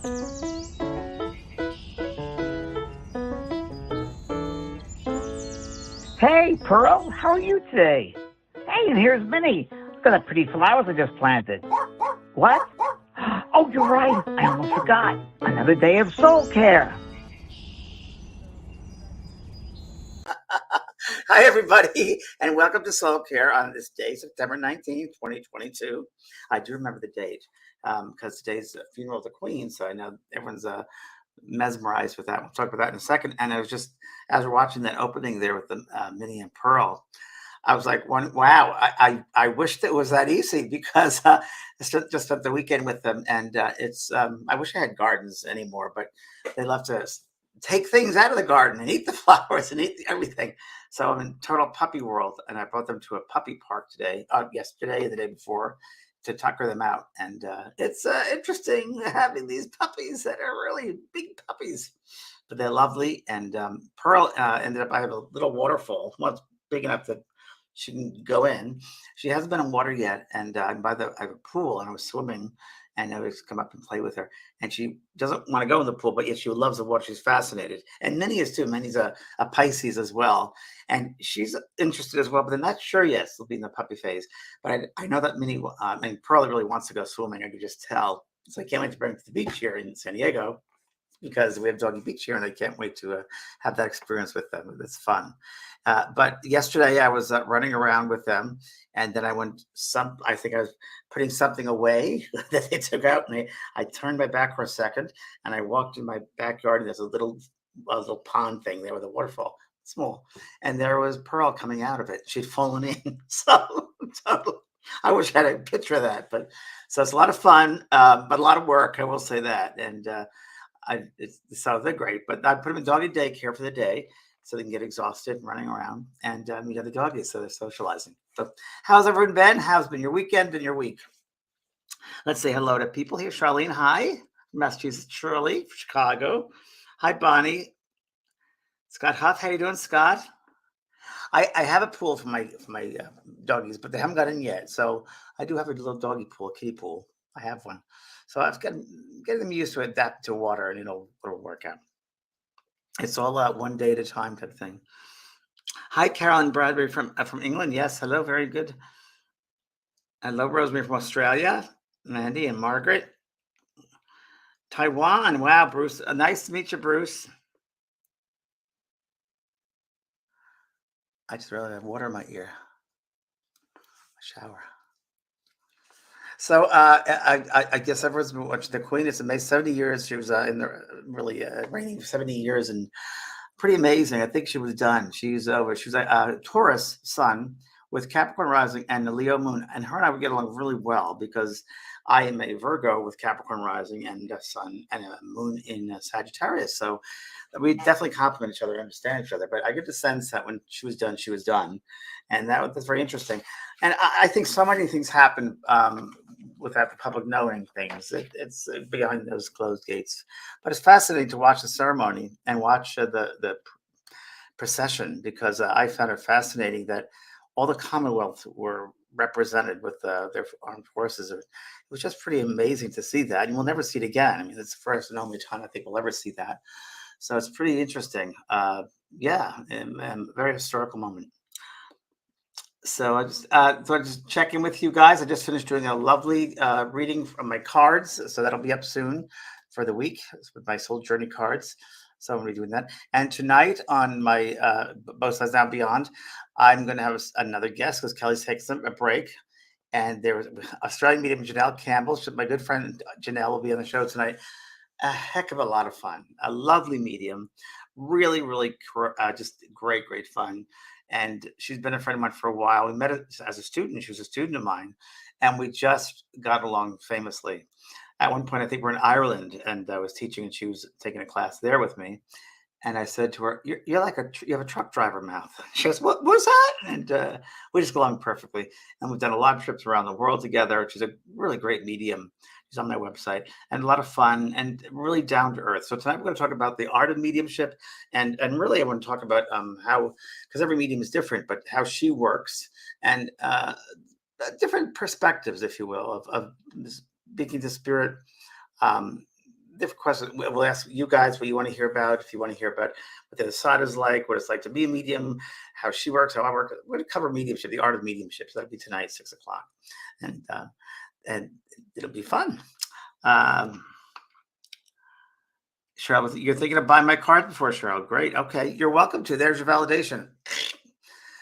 Hey, Pearl, how are you today? Hey, and here's Minnie. Look at the pretty flowers I just planted. What? Oh, you're right. I almost forgot. Another day of soul care. Hi, everybody, and welcome to SoulCARE on this day, September 19th, 2022. I do remember the date because today's the funeral of the Queen, so I know everyone's mesmerized with that. We'll talk about that in a second. And I was just, as we're watching that opening there with the Minnie and Pearl, I was like, wow, I wished it was that easy because I just spent the weekend with them. And I wish I had gardens anymore, but they love to take things out of the garden and eat the flowers and eat everything. So I'm in total puppy world. And I brought them to a puppy park today, yesterday and the day before to tucker them out. And it's interesting having these puppies that are really big puppies, but they're lovely. And Pearl ended up, I have a little waterfall. Well, it's big enough that she can go in. She hasn't been in water yet. And I have a pool and I was swimming and I was come up and play with her. And she doesn't want to go in the pool, but yet she loves the water. She's fascinated. And Minnie is too. Minnie's a Pisces as well. And she's interested as well, but they're not sure yet. She'll be in the puppy phase. But I know that Minnie, Pearl really wants to go swimming. I can just tell. So I can't wait to bring her to the beach here in San Diego because we have Doggy Beach here and I can't wait to have that experience with them. It's fun. But yesterday I was running around with them and then I think I was putting something away that they took out and I turned my back for a second and I walked in my backyard and there's a little pond thing there with a waterfall, small. And there was Pearl coming out of it. She'd fallen in. So I wish I had a picture of that, but so it's a lot of fun, but a lot of work. I will say that. And so they're great, but I put them in doggy daycare for the day so they can get exhausted and running around and meet other doggies. So they're socializing. So how's everyone been? How's been your weekend and your week? Let's say hello to people here. Charlene, hi. Massachusetts, Shirley, Chicago. Hi, Bonnie. Scott Huff, how you doing, Scott? I have a pool for my doggies, but they haven't got in yet. So I do have a little doggy pool, kiddie pool. I have one. So I've getting them used to adapt to water and it'll work out. It's all one day at a time type of thing. Hi, Carolyn Bradbury from England. Yes, hello, very good. Hello, Rosemary from Australia. Mandy and Margaret. Taiwan. Wow, Bruce. Nice to meet you, Bruce. I just really have water in my ear. Shower. So I guess everyone's been watching the Queen. It's amazing. 70 years. She was in the really reigning 70 years and pretty amazing. I think she was done. She's over. She was a Taurus sun with Capricorn rising and the Leo moon. And her and I would get along really well because I am a Virgo with Capricorn rising and a sun and a moon in Sagittarius. So we definitely complement each other, understand each other. But I get the sense that when she was done, she was done. And that's very interesting. And I think so many things happen without the public knowing things. It's behind those closed gates. But it's fascinating to watch the ceremony and watch the procession because I found it fascinating that all the Commonwealth were represented with their armed forces. It was just pretty amazing to see that. And we'll never see it again. I mean, it's the first and only time I think we'll ever see that. So it's pretty interesting. Yeah, and very historical moment. So I just check in with you guys. I just finished doing a lovely reading from my cards, so that'll be up soon for the week with my Soul Journey cards. So I'm going to be doing that. And tonight on my Both Sides Now Beyond, I'm going to have another guest because Kelly's taking a break. And there was Australian medium Janelle Campbell. My good friend Janelle will be on the show tonight. A heck of a lot of fun. A lovely medium. Really, really just great fun. And she's been a friend of mine for a while. We met as a student. She was a student of mine. And we just got along famously. At one point, I think we're in Ireland and I was teaching and she was taking a class there with me. And I said to her, you're like you have a truck driver mouth. She goes, what's that? And we just go along perfectly. And we've done a lot of trips around the world together. She's a really great medium. She's on my website and a lot of fun and really down to earth. So tonight we're going to talk about the art of mediumship. And really I want to talk about how, because every medium is different, but how she works and different perspectives, if you will, of speaking to spirit, different questions. We'll ask you guys what you want to hear about. If you want to hear about what the other side is like, what it's like to be a medium, how she works, how I work. We're going to cover mediumship, the art of mediumship. So that'll be tonight, 6 o'clock, and it'll be fun. Cheryl, you're thinking of buying my card before, Cheryl. Great. Okay, you're welcome to. There's your validation.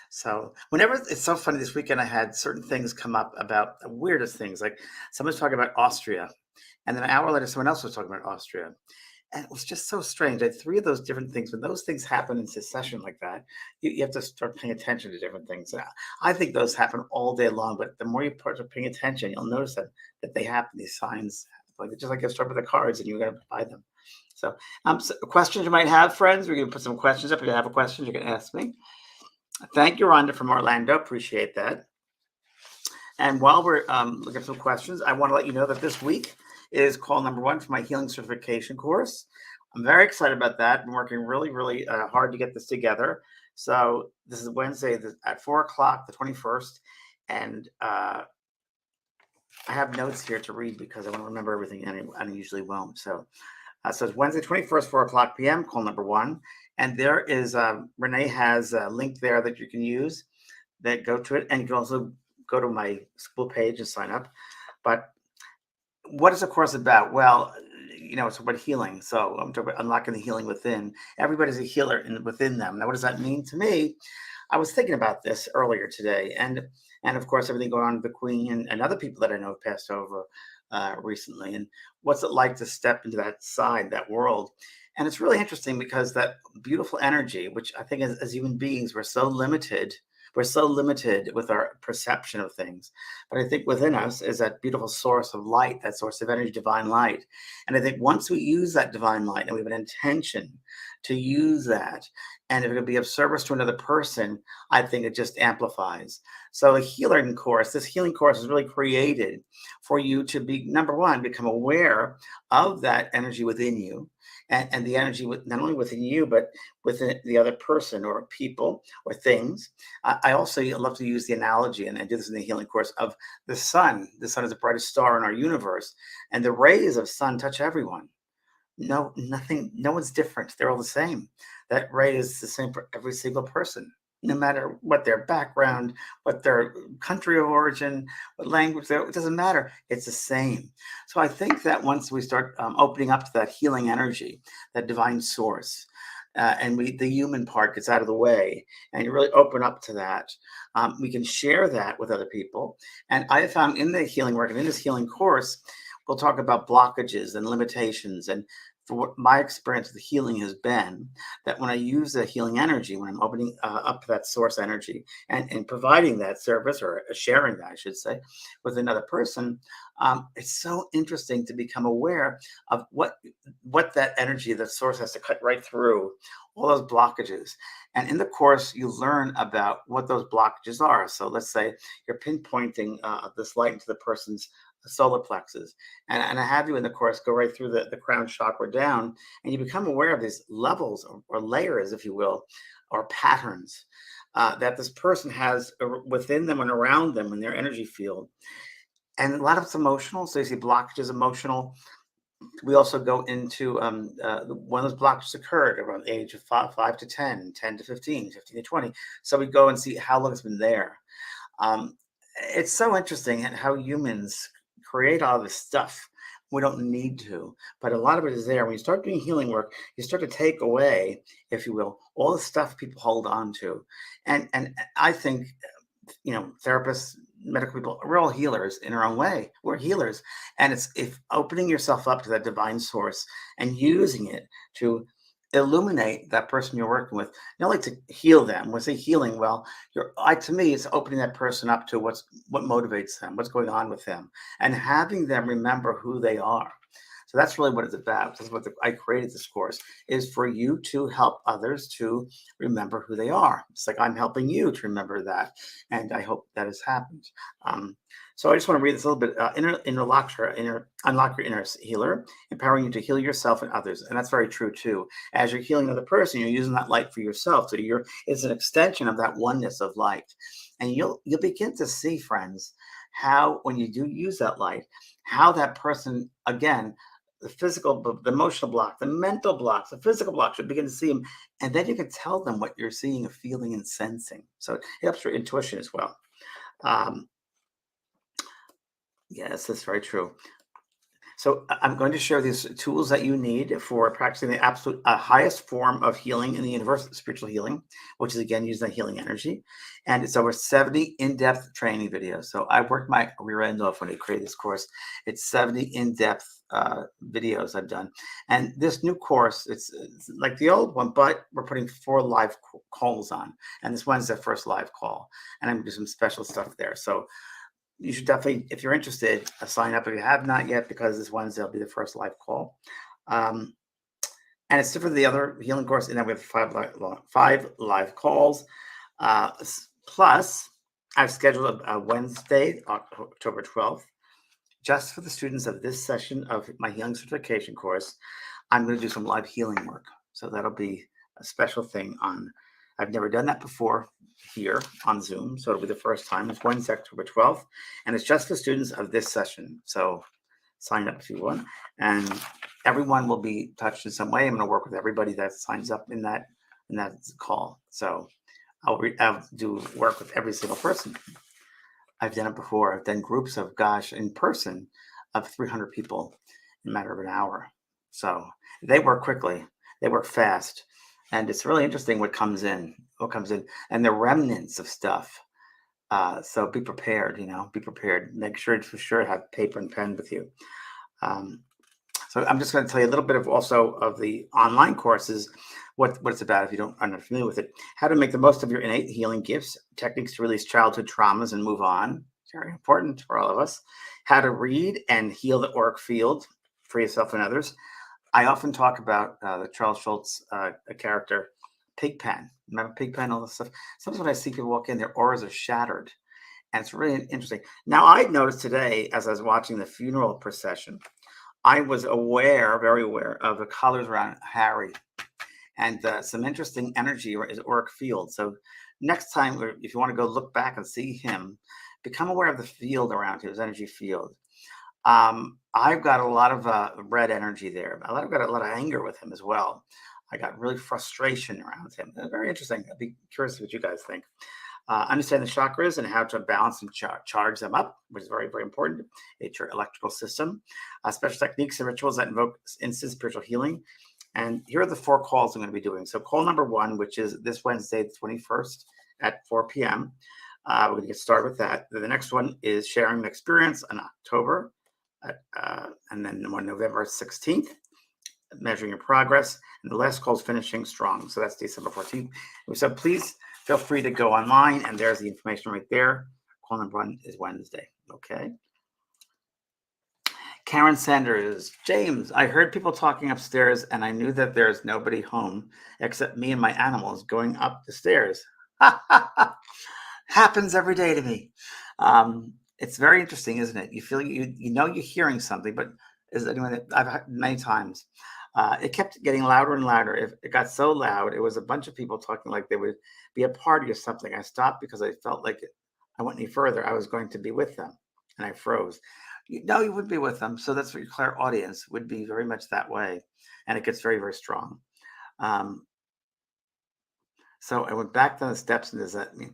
So whenever it's so funny, this weekend I had certain things come up about the weirdest things. Like someone's talking about Austria, and then an hour later, someone else was talking about Austria. And it was just so strange. I had three of those different things. When those things happen in succession like that, you have to start paying attention to different things. I think those happen all day long, but the more you start paying attention, you'll notice that they happen, these signs. Like just like you start with the cards and you're going to buy them. So, questions you might have, friends. We're going to put some questions up. If you have a question, you can ask me. Thank you, Rhonda from Orlando. Appreciate that. And while we're looking at some questions, I want to let you know that this week is call number 1 for my healing certification course. I'm very excited about that. I'm working really, really hard to get this together. So this is Wednesday at 4 o'clock, the 21st. And I have notes here to read because I want to remember everything, and I usually won't. So it's Wednesday, 21st, 4 o'clock p.m., call number 1. And there is, Renee has a link there that you can use that go to it. And you can also go to my school page and sign up. But what is the course about? Well, it's about healing. So I'm talking about unlocking the healing within. Everybody's a healer within them. Now, what does that mean to me? I was thinking about this earlier today. And of course, everything going on with the Queen and other people that I know have passed over recently. And what's it like to step into that side, that world? And it's really interesting because that beautiful energy, which I think as human beings, we're so limited with our perception of things. But I think within us is that beautiful source of light, that source of energy, divine light. And I think once we use that divine light and we have an intention to use that, and if it could be of service to another person, I think it just amplifies. So this healing course is really created for you to be, number 1, become aware of that energy within you. And the energy not only within you, but within the other person or people or things. I also love to use the analogy, and I do this in the healing course, of the sun. The sun is the brightest star in our universe, and the rays of sun touch everyone. No one's different. They're all the same. That ray is the same for every single person, no matter what their background, what their country of origin, what language, it doesn't matter. It's the same. So I think that once we start opening up to that healing energy, that divine source, and the human part gets out of the way, and you really open up to that, we can share that with other people. And I have found in the healing work and in this healing course, we'll talk about blockages and limitations. And for what my experience with healing has been, that when I use the healing energy, when I'm opening up that source energy and providing that service, or sharing that, I should say, with another person, it's so interesting to become aware of what that energy, that source, has to cut right through all those blockages. And in the course, you learn about what those blockages are. So let's say you're pinpointing this light into the person's solar plexus, and I have you in the course go right through the crown chakra down, and you become aware of these levels or layers, if you will, or patterns that this person has within them and around them in their energy field. And a lot of it's emotional. So you see blockages emotional. We also go into when those blockages occurred around the age of 5 to 10, 10 to 15, 15 to 20. So we go and see how long it's been there. It's so interesting how humans create all this stuff. We don't need to, but a lot of it is there. When you start doing healing work, you start to take away, if you will, all the stuff people hold on to. And I think, therapists, medical people, we're all healers in our own way. We're healers. And it's opening yourself up to that divine source and using it to illuminate that person you're working with, not only to heal them. When I say healing, well, to me, it's opening that person up to what motivates them, what's going on with them, and having them remember who they are. So that's really what it's about. That's what I created this course, is for you to help others to remember who they are. It's like I'm helping you to remember that. And I hope that has happened. So I just want to read this a little bit. Unlock your inner healer, empowering you to heal yourself and others. And that's very true too. As you're healing another person, you're using that light for yourself. So it's an extension of that oneness of light. And you'll begin to see, friends, how when you do use that light, how that person, again, the physical, the emotional block, the mental blocks, the physical blocks. You begin to see them, and then you can tell them what you're seeing, feeling, and sensing. So it helps your intuition as well. Yes, that's very true. So I'm going to share these tools that you need for practicing the absolute highest form of healing in the universe, spiritual healing, which is again using the healing energy. And it's over 70 in-depth training videos. So I worked my rear end off when I created this course. It's 70 in-depth videos I've done. And this new course, it's like the old one, but we're putting 4 live calls on. And this one's the first live call. And I'm going to do some special stuff there. So you should definitely, if you're interested, sign up if you have not yet, because this Wednesday will be the first live call. And it's different than the other healing course, and then we have 5 live calls. Plus, I've scheduled a Wednesday, October 12th, just for the students of this session of my healing certification course. I'm going to do some live healing work. So that'll be a special thing on, I've never done that before here on Zoom. So it'll be the first time. It's Wednesday, October 12th. And it's just for students of this session. So sign up if you want. And everyone will be touched in some way. I'm going to work with everybody that signs up in that call. So I'll do work with every single person. I've done it before. I've done groups of, in person of 300 people in a matter of an hour. So they work quickly. They work fast. And it's really interesting what comes in, and the remnants of stuff. So be prepared, be prepared. Make sure for sure have paper and pen with you. So I'm just going to tell you a little bit of also of the online courses, what it's about if you are not familiar with it. How to make the most of your innate healing gifts, techniques to release childhood traumas and move on. Very important for all of us. How to read and heal the auric field for yourself and others. I often talk about the Charles Schultz character, Pigpen. Remember Pigpen, all this stuff? Sometimes when I see people walk in, their auras are shattered. And it's really interesting. Now, I noticed today, as I was watching the funeral procession, I was very aware of the colors around Harry and some interesting energy or his auric field. So next time, if you want to go look back and see him, become aware of the field around him, his energy field. I've got a lot of red energy there. I've got a lot of anger with him as well. I got really frustration around him. Very interesting. I'd be curious what you guys think. Understand the chakras and how to balance and charge them up, which is very, very important. It's your electrical system. Special techniques and rituals that invoke instant spiritual healing. And here are the 4 calls I'm going to be doing. So call number 1, which is this Wednesday, the 21st at 4 p.m. We're going to get started with that. The next one is sharing an experience in October. And then on November 16th, measuring your progress. And the last call is finishing strong. So that's December 14th. So please feel free to go online, and there's the information right there. Call number 1 is Wednesday. Okay. Karen Sanders, James, I heard people talking upstairs, and I knew that there's nobody home except me and my animals going up the stairs. Happens every day to me. It's very interesting, isn't it? You feel you're hearing something, but is anyone that I've had many times. It kept getting louder and louder. It got so loud, it was a bunch of people talking like they would be a party or something. I stopped because I felt like I went any further, I was going to be with them, and I froze. You would be with them. So that's what your clairaudience would be, very much that way, and it gets very, very strong. So I went back down the steps, and does that mean?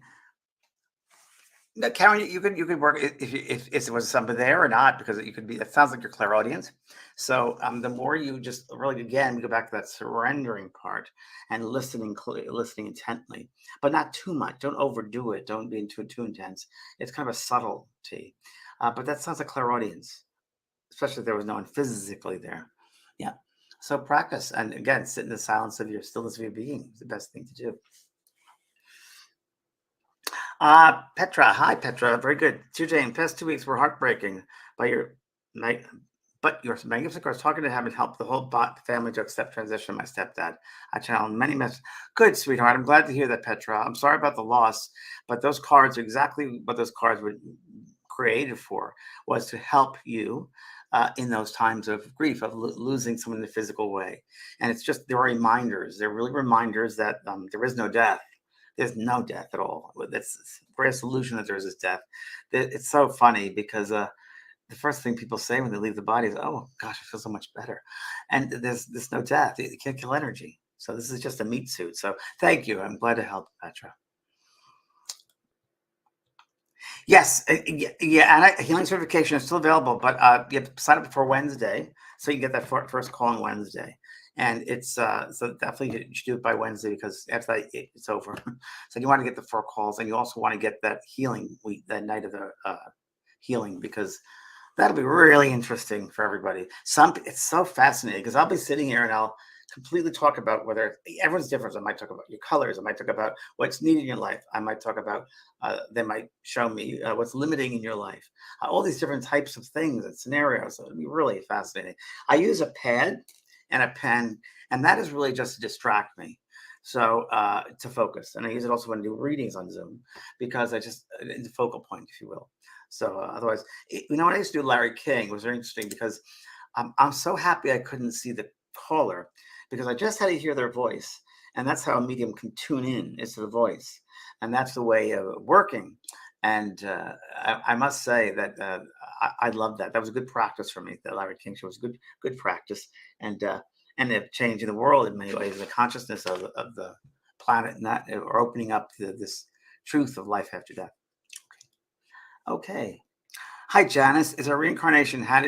No, Karen, you could work if it was somebody there or not, because you could be. It sounds like your clairaudience. So the more you just really, again, we go back to that surrendering part and listening intently, but not too much. Don't overdo it. Don't be too intense. It's kind of a subtlety, but that sounds like clairaudience, especially if there was no one physically there. Yeah. So practice, and again, sit in the silence of your stillness of your being is the best thing to do. Petra. Hi, Petra. Very good. Jane, past 2 weeks were heartbreaking, but your magnificent course talking to him and helped the whole family to accept transition. My stepdad. I channeled many messages. Good, sweetheart. I'm glad to hear that, Petra. I'm sorry about the loss, but those cards are exactly what those cards were created for, was to help you in those times of grief, of losing someone in a physical way. And it's just, they're reminders. They're really reminders that there is no death. There's no death at all. That's the greatest illusion that there is death. It's so funny because the first thing people say when they leave the body is, "Oh gosh, I feel so much better," and there's no death. You can't kill energy. So this is just a meat suit. So thank you. I'm glad to help, Petra. Yes, yeah, and healing certification is still available, but you have to sign up before Wednesday, so you get that first call on Wednesday. And it's so definitely you should do it by Wednesday because after that it's over. So you want to get the 4 calls, and you also want to get that healing week, that night of the healing, because that'll be really interesting for everybody. It's so fascinating because I'll be sitting here and I'll completely talk about whether everyone's different. I might talk about your colors. I might talk about what's needed in your life. I might talk about, they might show me what's limiting in your life. All these different types of things and scenarios. So it'll be really fascinating. I use a pad and a pen, and that is really just to distract me. So to focus. And I use it also when I do readings on Zoom because it's the focal point, if you will. So otherwise, when I used to do Larry King, it was very interesting because I'm so happy I couldn't see the caller because I just had to hear their voice. And that's how a medium can tune in, is to the voice. And that's the way of working. And I must say that I love that. That was a good practice for me. The Larry King show was good practice. And it changing the world in many ways, the consciousness of the planet, and that or opening up to this truth of life after death. Okay. Hi, Janice. Is there reincarnation? How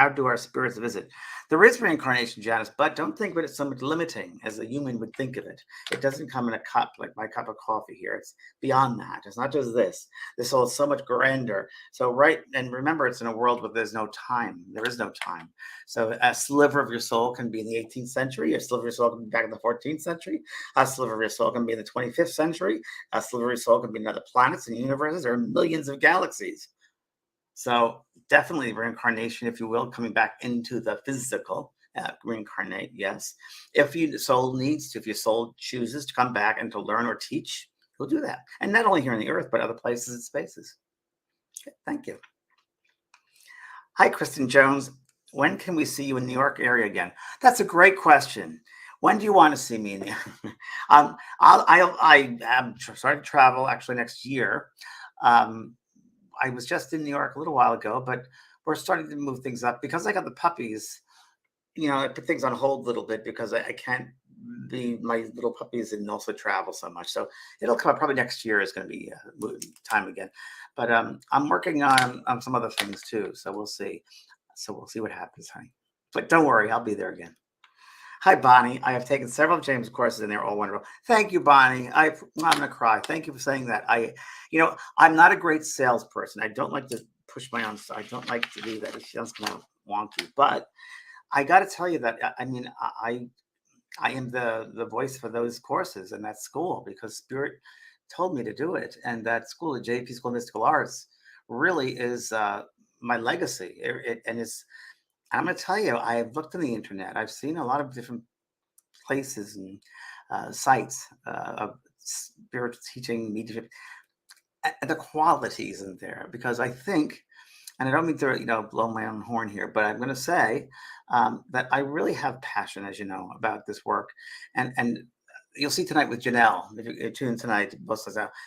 do our spirits visit? There is reincarnation, Janice, but don't think of it as so much limiting as a human would think of it. It doesn't come in a cup like my cup of coffee here. It's beyond that. It's not just this. This soul is so much grander. So and remember, it's in a world where there's no time. There is no time. So a sliver of your soul can be in the 18th century. A sliver of your soul can be back in the 14th century. A sliver of your soul can be in the 25th century. A sliver of your soul can be in other planets and universes. There are millions of galaxies. So definitely reincarnation, if you will, coming back into the physical, reincarnate, yes. If your soul chooses to come back and to learn or teach, you'll do that. And not only here on the earth, but other places and spaces. Okay, thank you. Hi, Kristen Jones. When can we see you in New York area again? That's a great question. When do you want to see me in there? I'm starting to travel actually next year. I was just in New York a little while ago, but we're starting to move things up because I got the puppies. I put things on hold a little bit because I can't be my little puppies and also travel so much. So it'll come up probably next year is going to be time again. But I'm working on some other things too. So we'll see. So we'll see what happens, honey. But don't worry, I'll be there again. Hi, Bonnie. I have taken several of James' courses and they're all wonderful. Thank you, Bonnie. I'm going to cry. Thank you for saying that. I'm not a great salesperson. I don't like to push my own. I don't like to do that. It sounds kind of wonky. But I got to tell you that, I am the voice for those courses in that school because Spirit told me to do it. And that school, the JP School of Mystical Arts, really is my legacy. I'm going to tell you, I've looked on the internet. I've seen a lot of different places and sites of spiritual teaching, mediumship. The quality isn't there because I think, and I don't mean to, blow my own horn here, but I'm going to say that I really have passion, as you know, about this work. And you'll see tonight with Janelle, if you tune in tonight,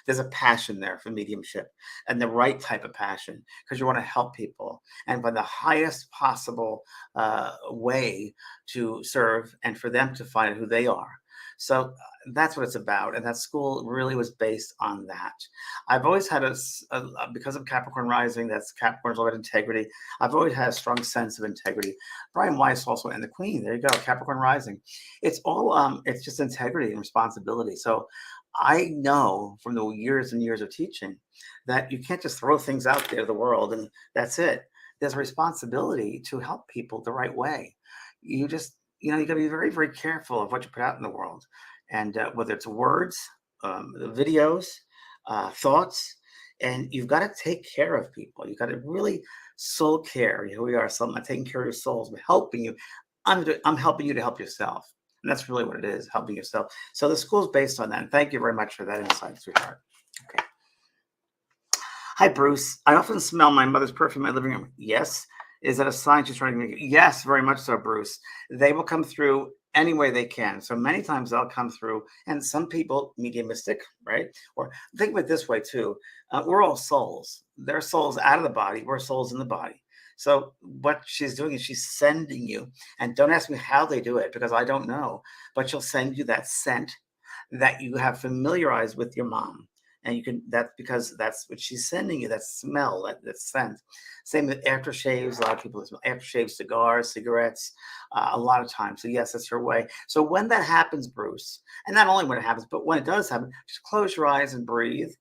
there's a passion there for mediumship and the right type of passion because you want to help people and by the highest possible way to serve and for them to find who they are. So that's what it's about. And that school really was based on that. I've always had because of Capricorn rising, that's Capricorn's all about integrity. I've always had a strong sense of integrity. Brian Weiss also, and the Queen, there you go, Capricorn rising. It's all, it's just integrity and responsibility. So I know from the years and years of teaching that you can't just throw things out there to the world and that's it. There's a responsibility to help people the right way. You got to be very, very careful of what you put out in the world. And whether it's words, videos, thoughts, and you've got to take care of people. You've got to really soul care. Here we are, I'm taking care of your souls. I'm helping you. I'm helping you to help yourself. And that's really what it is, helping yourself. So the school's based on that. And thank you very much for that insight, sweetheart. Okay. Hi, Bruce. I often smell my mother's perfume in my living room. Yes. Is that a sign she's trying to make? Yes, very much so, Bruce. They will come through any way they can. So many times they'll come through, and some people, mediumistic, right? Or think of it this way too. We're all souls. They're souls out of the body. We're souls in the body. So what she's doing is she's sending you, and don't ask me how they do it because I don't know, but she'll send you that scent that you have familiarized with your mom. And you can, that's because that's what she's sending you, that smell, that scent. Same with aftershaves. A lot of people smell aftershaves, cigars, cigarettes, a lot of times. So yes, that's her way. So when that happens, Bruce, and not only when it happens, but when it does happen, just close your eyes and breathe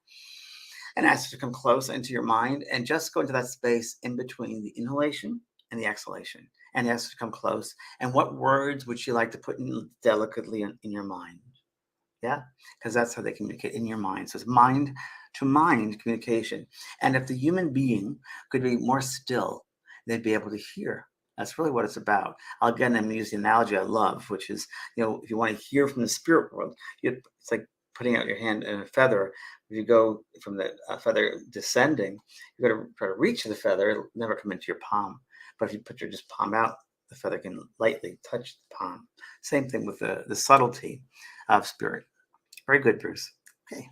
and ask you to come close into your mind and just go into that space in between the inhalation and the exhalation and ask you to come close. And what words would you like to put in delicately in your mind? Yeah, because that's how they communicate in your mind. So it's mind to mind communication. And if the human being could be more still, they'd be able to hear. That's really what it's about. Again, I'm using the analogy I love, which is, if you want to hear from the spirit world, it's like putting out your hand in a feather. If you go from the feather descending, you got to try to reach the feather. It'll never come into your palm. But if you put your just palm out, the feather can lightly touch the palm. Same thing with the subtlety of spirit. Very good, Bruce. Okay.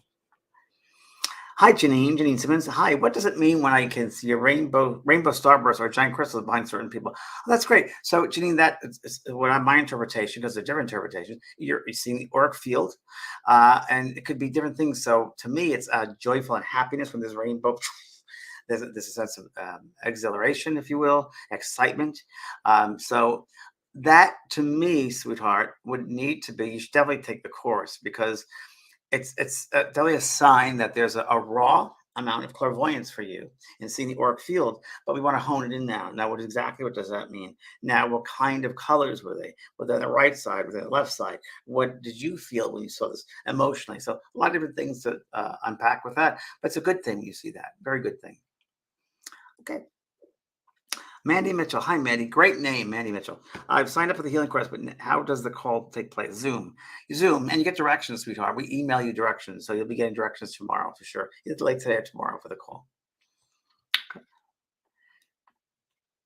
Hi, Janine. Janine Simmons. Hi. What does it mean when I can see a rainbow starburst or giant crystals behind certain people? Oh, that's great. So, Janine, that is what my interpretation, because there are different interpretations. You're seeing the auric field, and it could be different things. So, to me, it's joyful and happiness when there's rainbow. There's a sense of exhilaration, if you will, excitement. So that, to me, sweetheart, would need to be. You should definitely take the course because it's definitely a sign that there's a raw amount of clairvoyance for you in seeing the auric field, but we want to hone it in now. Now, what does that mean? Now, what kind of colors were they? Were they on the right side? Were they on the left side? What did you feel when you saw this emotionally? So a lot of different things to unpack with that, but it's a good thing you see that. Very good thing. Okay. Mandy Mitchell. Hi, Mandy. Great name, Mandy Mitchell. I've signed up for the healing course, but how does the call take place? Zoom. You Zoom, and you get directions, sweetheart. We email you directions, so you'll be getting directions tomorrow for sure. Either late today or tomorrow for the call.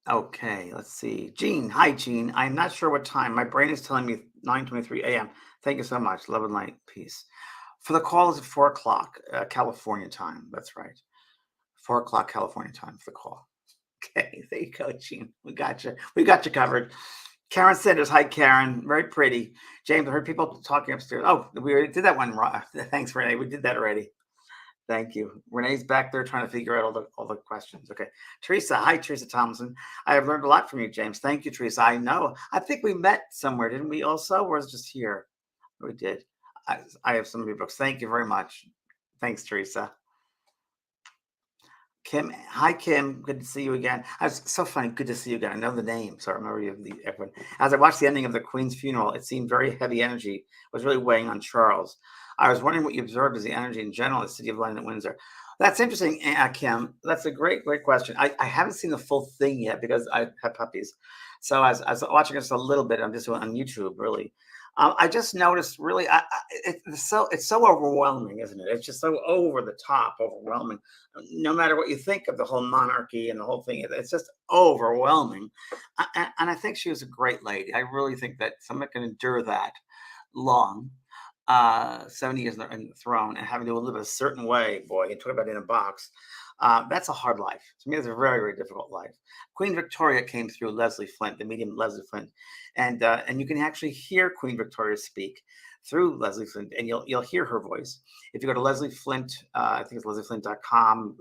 Okay, let's see. Jean. Hi, Jean. I'm not sure what time. My brain is telling me 9:23 a.m. Thank you so much. Love and light. Peace. For the call is at 4 o'clock, California time. That's right. 4 o'clock California time for the call. Okay, there you go, Jean. We got you. We got you covered. Karen Sanders. Hi, Karen. Very pretty. James, I heard people talking upstairs. Oh, we already did that one. Thanks, Renee. We did that already. Thank you. Renee's back there trying to figure out all the questions. Okay. Teresa. Hi, Teresa Thompson. I have learned a lot from you, James. Thank you, Teresa. I know. I think we met somewhere, didn't we also? Or was it just here? We did. I have some of your books. Thank you very much. Thanks, Teresa. Kim, hi Kim, good to see you again. It's so funny, good to see you again. I know the name, so I remember you. Everyone. As I watched the ending of the Queen's funeral, it seemed very heavy energy. It was really weighing on Charles. I was wondering what you observed as the energy in general in the city of London and Windsor. That's interesting, Kim. That's a great question. I haven't seen the full thing yet because I have puppies. So I was watching just a little bit. I'm just on YouTube, really. I just noticed, really, it's so overwhelming, isn't it? It's just so over the top, overwhelming. No matter what you think of the whole monarchy and the whole thing, it's just overwhelming. And I think she was a great lady. I really think that someone can endure that long, 70 years in the throne and having to live a certain way, boy, and talk about in a box. That's a hard life. To me, it's a very, very difficult life. Queen Victoria came through Leslie Flint, the medium Leslie Flint, and you can actually hear Queen Victoria speak through Leslie Flint, and you'll hear her voice. If you go to Leslie Flint, I think it's leslieflint.com,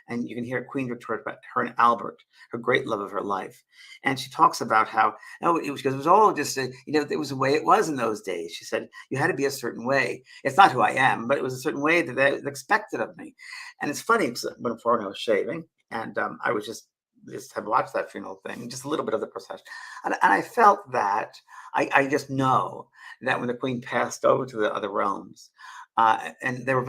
and you can hear Queen Victoria about her and Albert, her great love of her life. And she talks about how, it was all just, it was the way it was in those days. She said, you had to be a certain way. It's not who I am, but it was a certain way that they expected of me. And it's funny, because when I was shaving, and I was just have watched that funeral thing, just a little bit of the procession. And I felt that, I just know that when the Queen passed over to the other realms, and they were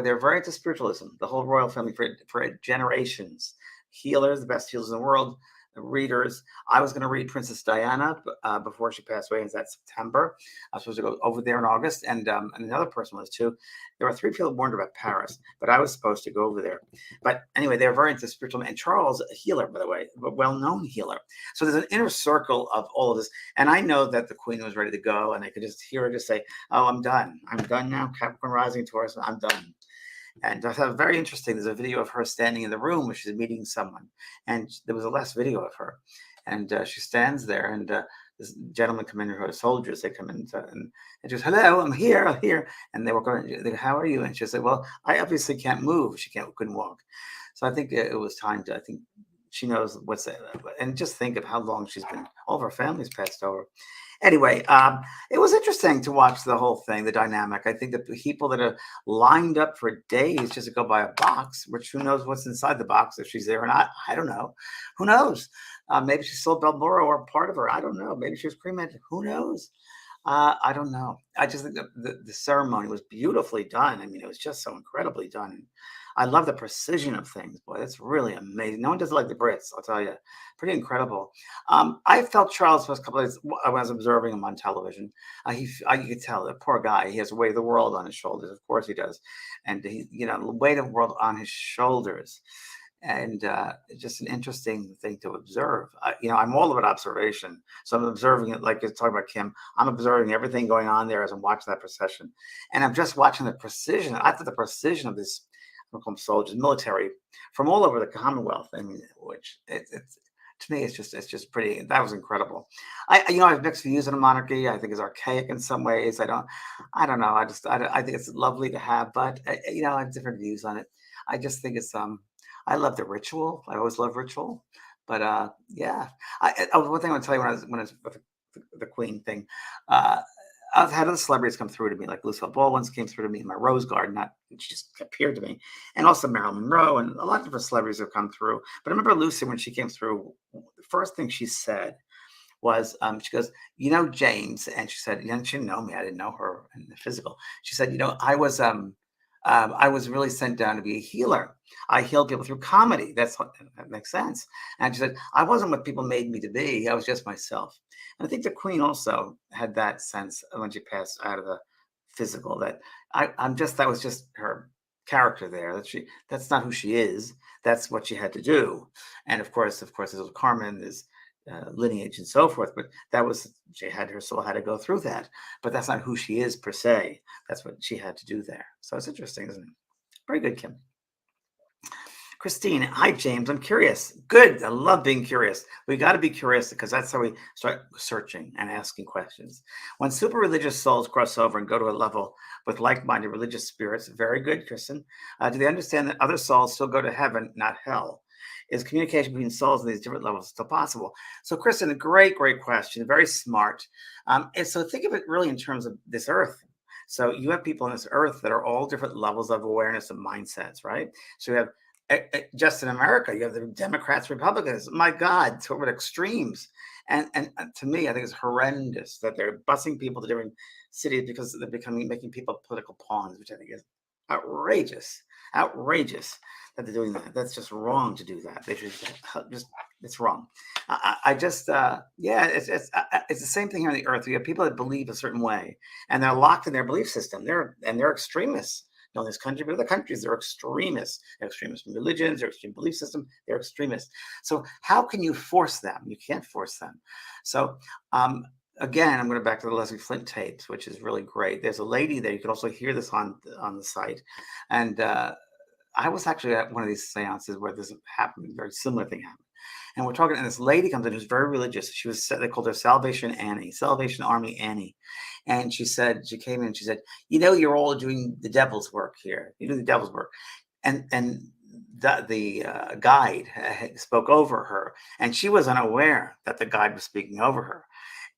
they were very into spiritualism, the whole royal family for generations. Healers, the best healers in the world, readers. I was going to read Princess Diana before she passed away in that September. I was supposed to go over there in August, and another person was too. There were 3 people warned about Paris, but I was supposed to go over there. But anyway, they were very into spiritual. And Charles, a healer, by the way, a well-known healer. So there's an inner circle of all of this. And I know that the Queen was ready to go, and I could just hear her just say, "Oh, I'm done. I'm done now. Capricorn rising, Taurus, I'm done." And I thought very interesting. There's a video of her standing in the room where she's meeting someone, and there was a last video of her, and she stands there, and this gentleman come in who are soldiers. They come in and she goes, "Hello, I'm here, I'm here." And they were going, "How are you?" And she said, "Well, I obviously can't move. She couldn't walk." So I think it was time to. I think she knows what's that, and just think of how long she's been. All of her family's passed over. Anyway, it was interesting to watch the whole thing, the dynamic. I think that the people that are lined up for days just to go buy a box, which who knows what's inside the box, if she's there or not, I don't know. Who knows? Maybe she sold Belmora or part of her. I don't know. Maybe she was cremated. Who knows? I don't know. I just think the ceremony was beautifully done. I mean, it was just so incredibly done. I love the precision of things. Boy, that's really amazing. No one does it like the Brits, I'll tell you. Pretty incredible. I felt Charles for a couple of days when I was observing him on television. You could tell the poor guy. He has the weight of the world on his shoulders. Of course he does, and he, the weight of the world on his shoulders. And it's just an interesting thing to observe. I'm all about observation, so I'm observing it. Like you're talking about Kim, I'm observing everything going on there as I'm watching that procession, and I'm just watching the precision. I thought the precision of this, I don't call them soldiers, military from all over the Commonwealth. I mean, which it's to me, it's just pretty. That was incredible. I have mixed views on a monarchy. I think it's archaic in some ways. I don't know. I think it's lovely to have, but I have different views on it. I just think it's I love the ritual. I always love ritual, but yeah. One thing I want to tell you when I was with the Queen thing. I've had other celebrities come through to me, like Lucille Ball once came through to me in my rose garden. She just appeared to me, and also Marilyn Monroe and a lot of different celebrities have come through. But I remember Lucy when she came through. The first thing she said was, she goes, James, and she said, she didn't know me. I didn't know her in the physical. She said, I was really sent down to be a healer. I healed people through comedy. That makes sense. And she said, I wasn't what people made me to be. I was just myself. And I think the Queen also had that sense when she passed out of the physical, that that was just her character there. That's not who she is. That's what she had to do. And of course, there's Carmen, there's lineage and so forth, but her soul had to go through that, but that's not who she is per se. That's what she had to do there. So it's interesting, isn't it? Very good, Kim. Christine, hi, James. I'm curious. Good. I love being curious. We got to be curious because that's how we start searching and asking questions. When super religious souls cross over and go to a level with like-minded religious spirits, very good, Kristen. Do they understand that other souls still go to heaven, not hell? Is communication between souls in these different levels still possible? So, Kristen, a great question. Very smart. And so think of it really in terms of this earth. So you have people on this earth that are all different levels of awareness and mindsets, right? So you have just in America, you have the Democrats, Republicans. My God, sort of extremes. And to me, I think it's horrendous that they're busing people to different cities because they're making people political pawns, which I think is outrageous that they're doing that. That's just wrong to do that. They should it's wrong. It's the same thing here on the earth. We have people that believe a certain way, and they're locked in their belief system. They're extremists. In this country, but other countries, they're extremists. They're extremists from religions, they're extreme belief system, they're extremists. So how can you force them? You can't force them. So again, I'm going back to the Leslie Flint tapes, which is really great. There's a lady there. You can also hear this on the site. And I was actually at one of these seances where this happened, a very similar thing happened. And we're talking, and this lady comes in who's very religious. They called her Salvation Army Annie. And she came in and she said, you're all doing the devil's work here. You do the devil's work. And the guide spoke over her, and she was unaware that the guide was speaking over her.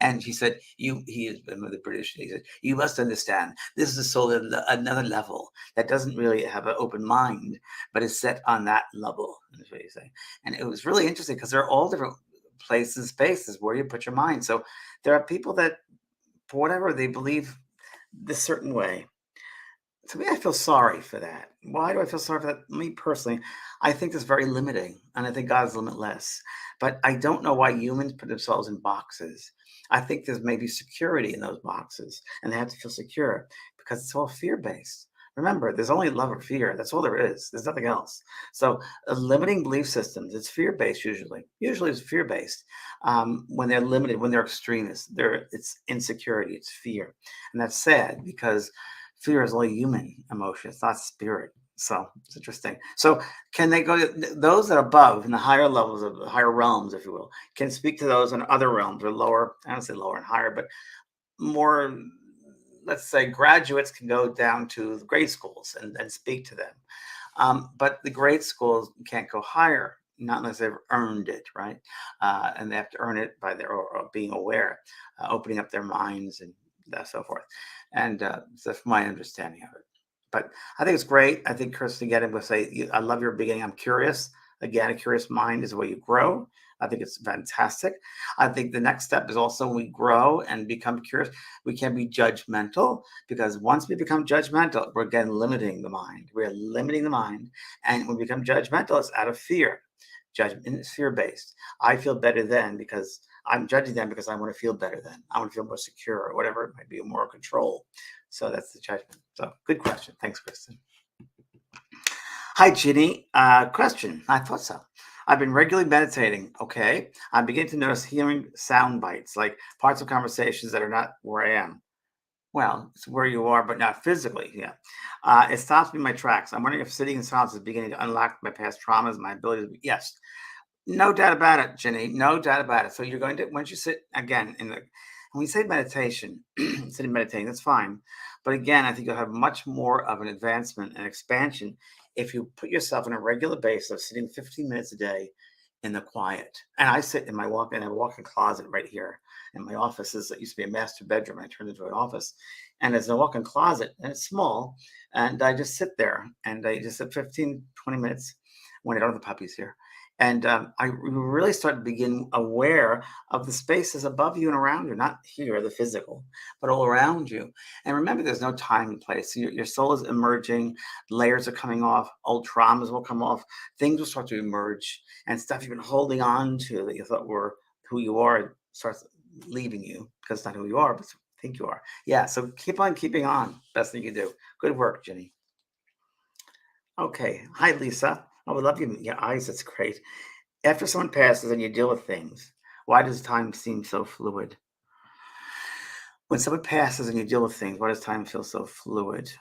And he said, he is the British. He said, you must understand, this is a soul at another level that doesn't really have an open mind, but is set on that level. That's what you say. And it was really interesting because there are all different places, spaces where you put your mind. So there are people that, for whatever they believe this certain way. To me, I feel sorry for that. Why do I feel sorry for that? Me personally, I think that's very limiting, and I think God is limitless. But I don't know why humans put themselves in boxes. I think there's maybe security in those boxes, and they have to feel secure because it's all fear-based. Remember, there's only love or fear. That's all there is. There's nothing else. So limiting belief systems, it's fear-based usually. Usually it's fear-based. When they're limited, when they're extremists, it's insecurity, it's fear. And that's sad because fear is only human emotion. It's not spirit. So it's interesting. So can they go to those that are above in the higher levels of the higher realms, if you will, can speak to those in other realms or lower, I don't say lower and higher, but more, let's say graduates can go down to the grade schools and speak to them. But the grade schools can't go higher, not unless they've earned it, right? And they have to earn it by their or being aware, opening up their minds and so forth. And so that's my understanding of it. But I think it's great. I think Kristen again will say, I love your beginning. I'm curious. Again, a curious mind is the way you grow. I think it's fantastic. I think the next step is also when we grow and become curious, we can be judgmental, because once we become judgmental, we're again limiting the mind. We're limiting the mind. And when we become judgmental, it's out of fear. Judgment is fear-based. I feel better then because I'm judging them because I want to feel better then. I want to feel more secure or whatever. It might be more control. So that's the judgment. So good question. Thanks, Kristen. Hi, Ginny. Question. I thought so. I've been regularly meditating. Okay. I'm beginning to notice hearing sound bites, like parts of conversations that are not where I am. Well, it's where you are, but not physically. Yeah. It stops me in my tracks. I'm wondering if sitting in silence is beginning to unlock my past traumas, my ability to be. Yes. No doubt about it, Ginny. No doubt about it. So you're going to, once you sit again when we say meditation, sitting meditating, that's fine. But again, I think you'll have much more of an advancement and expansion if you put yourself on a regular basis of sitting 15 minutes a day in the quiet. And I sit in my walk-in closet right here. And my office it used to be a master bedroom. I turned it into an office. And there's a walk-in closet, and it's small. And I just sit there, and I just sit 15, 20 minutes when I don't have the puppies here. And I really start to begin aware of the spaces above you and around you, not here, the physical, but all around you. And remember, there's no time and place. So your soul is emerging, layers are coming off, old traumas will come off, things will start to emerge, and stuff you've been holding on to that you thought were who you are starts leaving you because it's not who you are, but think you are. Yeah, so keep on keeping on. Best thing you can do. Good work, Ginny. Okay. Hi, Lisa. I would love your eyes. That's great. After someone passes and you deal with things, why does time seem so fluid? When someone passes and you deal with things, why does time feel so fluid?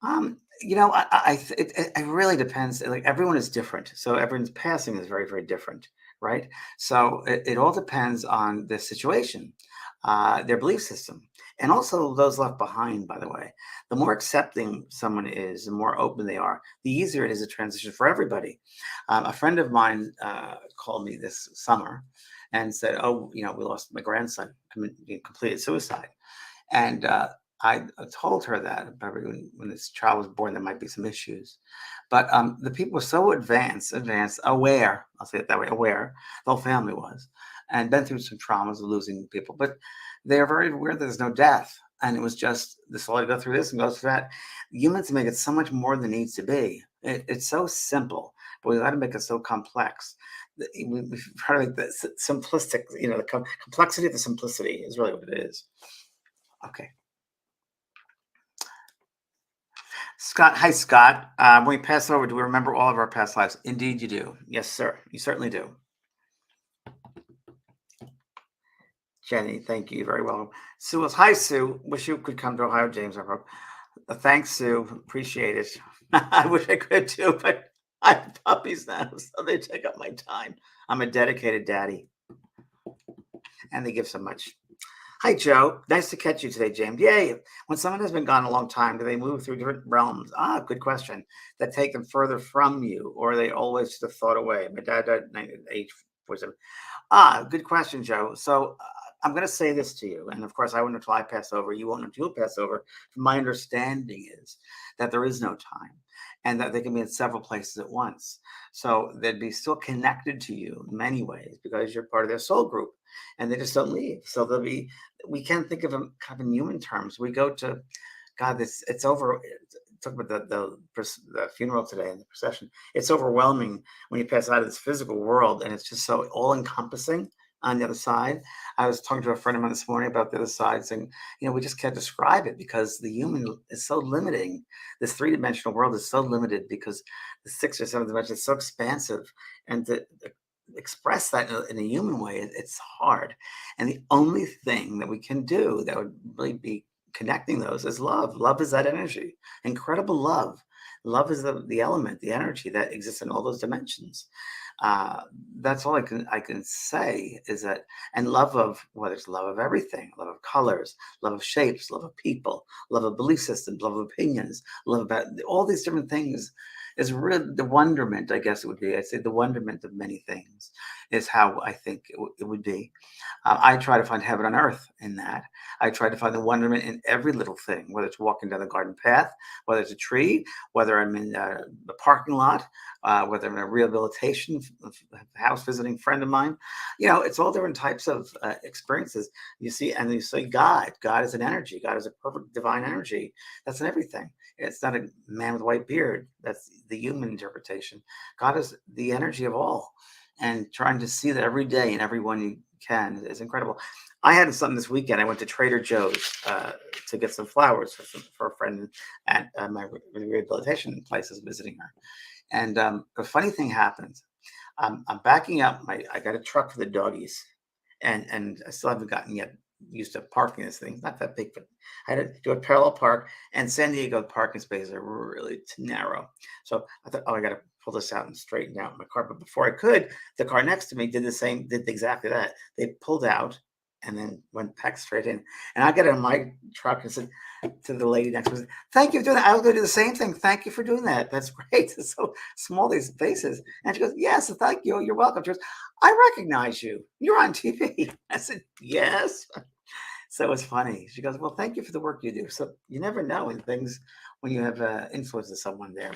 It really depends. Like everyone is different, so everyone's passing is very, very different, right? So it all depends on the situation, their belief system, and also those left behind. By the way, the more accepting someone is, the more open they are, the easier it is to transition for everybody. A friend of mine called me this summer and said, "Oh, we lost my grandson, completed suicide." And I told her that probably when this child was born, there might be some issues. But the people were so advanced, aware, I'll say it that way, aware, the whole family was, and been through some traumas of losing people. But they're very aware that there's no death. And it was just this, all I go through this and go through that. Humans make it so much more than it needs to be. It's so simple, but we got to make it so complex. We've tried to make the simplistic, the complexity of the simplicity is really what it is. Okay. Scott, hi, Scott. When we pass over, do we remember all of our past lives? Indeed, you do. Yes, sir. You certainly do. Jenny, thank you. Very welcome. Sue, hi, Sue. Wish you could come to Ohio, James. Thanks, Sue. Appreciate it. I wish I could too, but I have puppies now, so they take up my time. I'm a dedicated daddy, and they give so much. Hi, Joe. Nice to catch you today, James. Yay. When someone has been gone a long time, do they move through different realms? Good question. That take them further from you, or are they always just a thought away? My dad died at age 47. Good question, Joe. So I'm going to say this to you. And of course, I won't until I pass over. You won't until you pass over. My understanding is that there is no time and that they can be in several places at once. So they'd be still connected to you in many ways because you're part of their soul group and they just don't leave. So we can't think of them kind of in human terms. We go to, God, it's over. Talk about the funeral today and the procession. It's overwhelming when you pass out of this physical world and it's just so all encompassing on the other side. I was talking to a friend of mine this morning about the other side saying, we just can't describe it because the human is so limiting. This three-dimensional world is so limited because the 6 or 7 dimensions is so expansive. And to express that in a human way, it's hard. And the only thing that we can do that would really be connecting those is love. Love is that energy, incredible love Love is the element, the energy that exists in all those dimensions. Uh, that's all I can say is that, and love of, whether it's love of everything, love of colors, love of shapes, love of people, love of belief systems, love of opinions, love about all these different things, is really the wonderment. I guess it would be. I'd say the wonderment of many things is how I think it would be. I try to find heaven on earth in that. I try to find the wonderment in every little thing, whether it's walking down the garden path, whether it's a tree, whether I'm in the parking lot, whether I'm in a rehabilitation house visiting a friend of mine. It's all different types of experiences you see. And you say God. God is an energy. God is a perfect divine energy. That's in everything. It's not a man with a white beard. That's the human interpretation. God is the energy of all. And trying to see that every day and everyone you can is incredible. I had something this weekend. I went to Trader Joe's to get some flowers for a friend at my rehabilitation place. I was visiting her, and a funny thing happened. I'm backing up. I got a truck for the doggies, and I still haven't gotten yet used to parking this thing. It's not that big, but I had to do a parallel park. And San Diego parking spaces are really too narrow. So I thought, oh, I got to pull this out and straighten out my car. But before I could, the car next to me did exactly that. They pulled out and then went back straight in. And I got in my truck and said to the lady next to me, "Thank you for doing that. I was going to do the same thing. Thank you for doing that. That's great." It's so small, these spaces. And she goes, "Yes, thank you. You're welcome." She goes, "I recognize you. You're on TV." I said, "Yes." So it's funny. She goes, "Well, thank you for the work you do." So you never know when you have influence of someone there.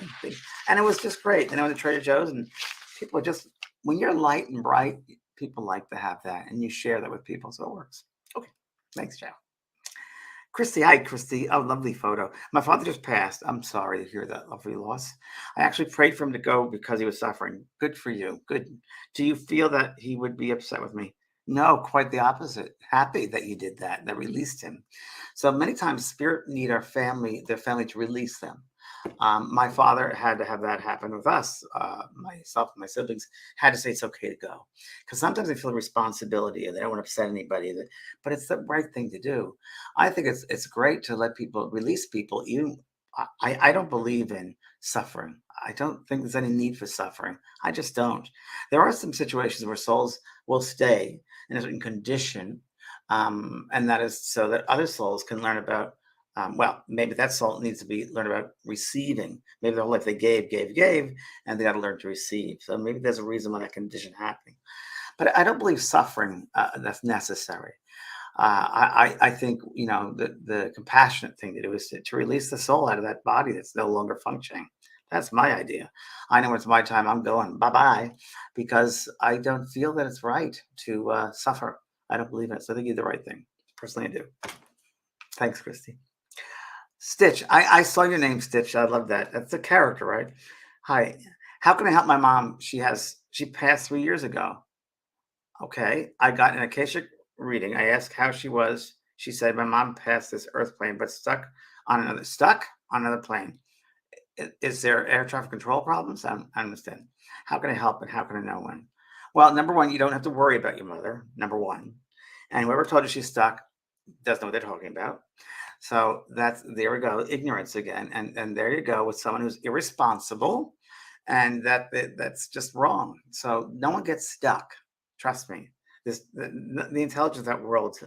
And it was just great. And I went to Trader Joe's, and people are just, when you're light and bright, people like to have that, and you share that with people. So it works. Okay. Thanks, Joe. Christy, hi, Christy. Oh, lovely photo. My father just passed. I'm sorry to hear that lovely loss. I actually prayed for him to go because he was suffering. Good for you. Good. Do you feel that he would be upset with me? No, quite the opposite. Happy that you did that released him. So many times spirit need their family to release them. My father had to have that happen with us. Myself and my siblings had to say it's okay to go, because sometimes they feel responsibility and they don't want to upset anybody. But it's the right thing to do. I think it's great to let people release people. I don't believe in suffering. I don't think there's any need for suffering. I just don't. There are some situations where souls will stay in a certain condition, and that is so that other souls can learn about. Well, maybe that soul needs to be learn about receiving. Maybe their whole life they gave, and they got to learn to receive. So maybe there's a reason why that condition happening. But I don't believe suffering that's necessary. I think the compassionate thing to do is to release the soul out of that body that's no longer functioning. That's my idea. I know it's my time. I'm going bye bye, because I don't feel that it's right to suffer. I don't believe it. So I think you do the right thing. Personally, I do. Thanks, Christy. Stitch, I saw your name, Stitch. I love that. That's a character, right? Hi. How can I help my mom? She passed 3 years ago. Okay. I got an Akashic reading. I asked how she was. She said, "My mom passed this earth plane, but stuck on another plane." Is there air traffic control problems? I don't understand. How can I help, and how can I know when? Well, number one, you don't have to worry about your mother. Number one. And whoever told you she's stuck doesn't know what they're talking about. So there we go, ignorance again, and there you go with someone who's irresponsible, and that's just wrong. So no one gets stuck. Trust me. The intelligence of that world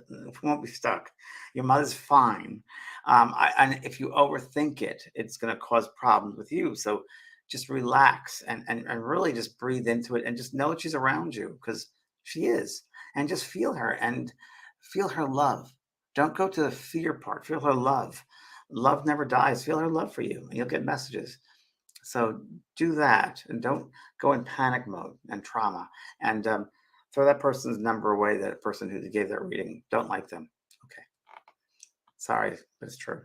won't be stuck. Your mother's fine, and if you overthink it, it's going to cause problems with you. So just relax and really just breathe into it, and just know that she's around you, because she is, and just feel her and feel her love. Don't go to the fear part. Feel her love. Love never dies. Feel her love for you, and you'll get messages. So do that, and don't go in panic mode and trauma. And throw that person's number away. That person who gave that reading, don't like them. Okay. Sorry, but it's true.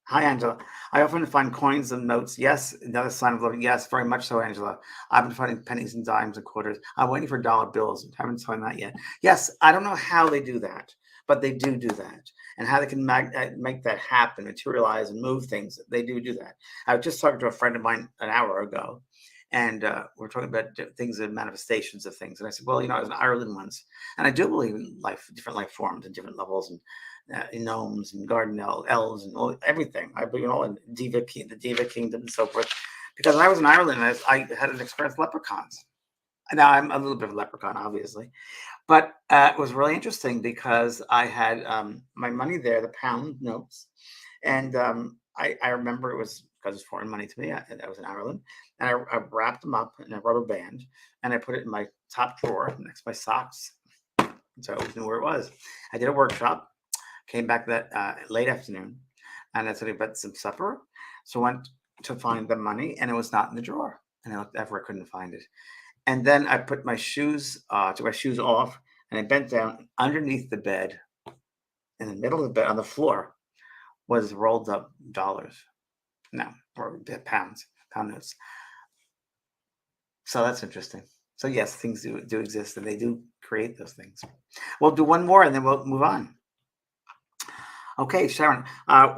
Hi, Angela. I often find coins and notes. Yes, another sign of love. Yes, very much so, Angela. I've been finding pennies and dimes and quarters. I'm waiting for dollar bills. Haven't found that yet. Yes, I don't know how they do that, but they do that. And how they can make that happen, materialize, and move things. They do that. I was just talking to a friend of mine an hour ago, And we're talking about things and manifestations of things. And I said, well, I was in Ireland once, and I do believe in different life forms and different levels, and in gnomes and garden elves and everything. I believe in all in the Diva Kingdom and so forth. Because when I was in Ireland, I had an experience with leprechauns. Now I'm a little bit of a leprechaun, obviously, but it was really interesting because I had my money there, the pound notes, and I remember it was because it's foreign money to me. I was in Ireland, and I wrapped them up in a rubber band, and I put it in my top drawer next to my socks, so I always knew where it was. I did a workshop, came back that late afternoon, and I said about some supper, so I went to find the money, and it was not in the drawer, and I looked everywhere, I couldn't find it. And then I put my shoes, took my shoes off, and I bent down underneath the bed, in the middle of the bed on the floor was rolled up dollars. No, or pounds, pound notes. So that's interesting. So yes, things do exist, and they do create those things. We'll do one more, and then we'll move on. Okay, Sharon,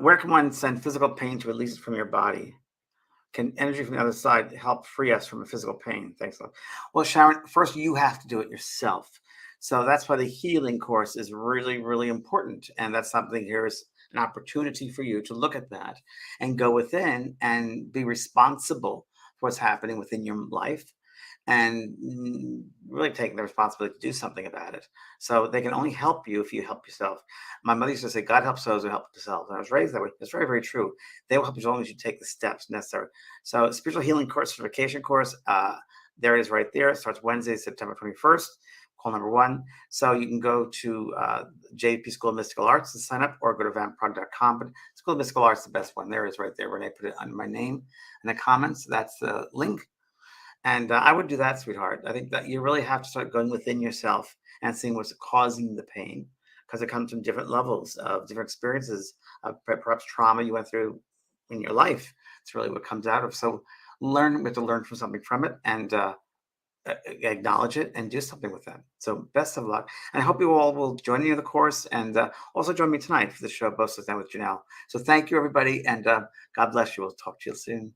where can one send physical pain to release it from your body? Can energy from the other side help free us from a physical pain? Thanks a lot. Well, Sharon, first you have to do it yourself. So that's why the healing course is really, really important. And that's something here's an opportunity for you to look at that and go within and be responsible for what's happening within your life, and really taking the responsibility to do something about it. So they can only help you if you help yourself. My mother used to say, God helps those who help themselves. And I was raised that way. It's very, very true. They will help you as long as you take the steps necessary. So spiritual healing course, certification course, there it is right there. It starts Wednesday, September 21st. Call number 1. So you can go to JP School of Mystical Arts to sign up, or go to vampprod.com. But School of Mystical Arts is the best one. There it is right there. Renee put it under my name in the comments. That's the link. And I would do that, sweetheart. I think that you really have to start going within yourself and seeing what's causing the pain, because it comes from different levels of different experiences, of perhaps trauma you went through in your life. It's really what comes out of. So we have to learn from something from it, and acknowledge it and do something with that. So best of luck. And I hope you all will join me in the course, and also join me tonight for the show, Both Sit Down with Janelle. So thank you, everybody, and God bless you. We'll talk to you soon.